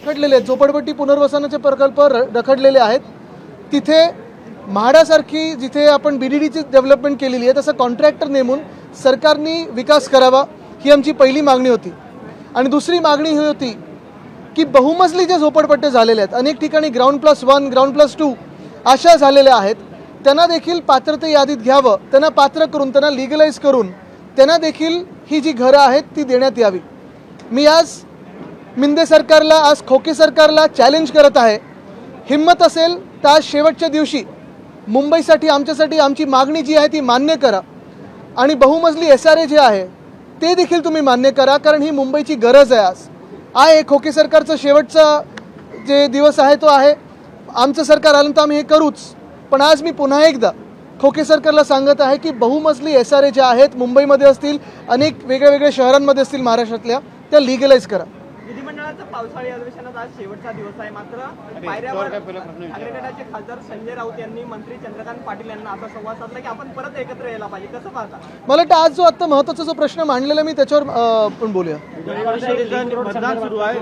रखडलेले आहेत, झोपडपट्टी पुनर्वसनाचे प्रकल्प रखडलेले आहेत. तिथे म्हाडासारखी जिथे आपण BDDची डेव्हलपमेंट केलेली आहे तसं कॉन्ट्रॅक्टर नेमून सरकारने विकास करावा ही आमची पहिली मागणी होती. आणि दुसरी मागणी ही होती की बहुमजली जे झोपडपट्टे झालेले आहेत, अनेक ठिकाणी ग्राउंड+1 ग्राउंड+2 अशा झालेल्या आहेत, त्यांना देखील पात्रते यादीत घ्यावं, त्यांना पात्र करून त्यांना लिगलाइज करून त्यांना देखील ही जी घरं आहेत ती देण्यात यावी. मी आज मिंदे सरकारला, आज खोके सरकारला चॅलेंज करत आहे, हिम्मत असेल तर आज शेवटच्या दिवशी मुंबईसाठी आमच्यासाठी आमची मागणी जी आहे ती मान्य करा आणि बहुमजली SRA जे आहे ते देखील तुम्ही मान्य करा, कारण ही मुंबईची गरज आहे. आज आहे खोके सरकारचा शेवटचा जे दिवस आहे तो आहे. आमचं सरकार आलं तर आम्ही हे करूच, पण आज मी पुन्हा एकदा खोके सरकारला सांगत आहे की बहुमजली SRA ज्या आहेत मुंबईमध्ये असतील, अनेक वेगळ्या शहरांमध्ये असतील महाराष्ट्रातल्या, त्या लिगलाइज करा. विधिमंडळाचं पावसाळी अधिवेशनात आज शेवटचा दिवस आहे, मात्र पायऱ्यावर ठाकरे गटाचे खासदार संजय राऊत यांनी मंत्री चंद्रकांत पाटील यांना असा संवाद साधला की आपण परत एकत्र यायला पाहिजे. कसं पाहता? मला वाटतं आज जो आता महत्त्वाचा जो प्रश्न मांडलेला मी त्याच्यावर आपण बोलूया. मतदान सुरू आहे,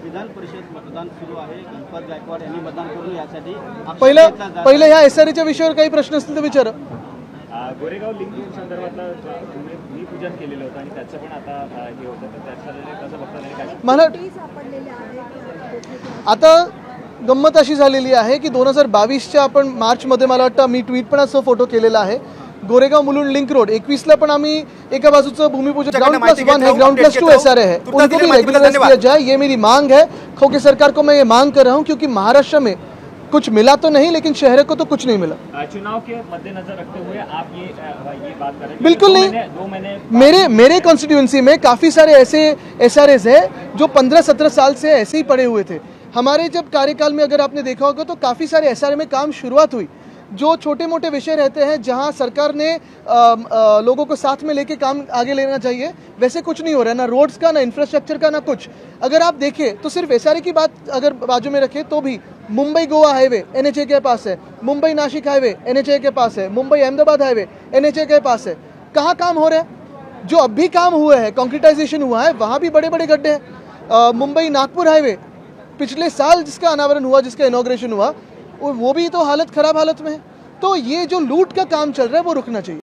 विधान परिषद मतदान सुरू आहे. गणपत गायकवाड यांनी मतदान करून यासाठी पहिलं ह्या SRAच्या विषयावर काही प्रश्न असतील तर विचारा. गोरेगाव लिंक रोड संदर्भातलं भूमिपूजन केलेलं होतं आणि त्याचं पण आता हे होतं, तर त्याचं कसं बघता? मला आता गंमत अशी झालेली आहे की 2022च्या आपण मार्चमध्ये मला वाटतं मी ट्विट पण असं फोटो केलेला आहे. गोरेगाव मुलुंड लिंक रोड 21ला पण आम्ही एका बाजूचं भूमिपूजन ग्राउंड+1 है, ग्राउंड+2 SRA है, उनको भी रेगुलराइज किया जाए, ये मेरी मांग है. खोके सरकार को मैं ये मांग कर रहा हूँ क्योंकि महाराष्ट्र में कुछ मिला तो नहीं लेकिन शहर को तो कुछ नहीं मिला. चुनाव के मद्देनजर रखते हुए आप ये बात कर रहे हैं? बिल्कुल नहीं. मेरे कॉन्स्टिट्यूएंसी में काफ़ी सारे ऐसे SRAs है जो 15-17 साल से ऐसे ही पड़े हुए थे. हमारे जब कार्यकाल में अगर आपने देखा होगा तो काफ़ी सारे SRA में काम शुरुआत हुई. जो छोटे मोटे विषय रहते हैं जहां सरकार ने लोगों को साथ में लेके काम आगे लेना चाहिए, वैसे कुछ नहीं हो रहा है, ना रोड्स का, ना इंफ्रास्ट्रक्चर का, ना कुछ. अगर आप देखें तो सिर्फ SRA की बात अगर बाजू में रखें तो भी मुंबई गोवा हाईवे NHA के पास है, मुंबई नासिक हाईवे NHA के पास है, मुंबई अहमदाबाद हाईवे NHA के पास है. कहाँ काम हो रहे हैं? जो अब भी काम हुए हैं, कॉन्क्रीटाइजेशन हुआ है, वहाँ भी बड़े बड़े गड्ढे हैं. मुंबई नागपुर हाईवे पिछले साल जिसका अनावरण हुआ, जिसका इनॉग्रेशन हुआ, वो भी तो खराब हालत में है. तो ये जो लूट का काम चल रहा है वो रुकना चाहिए.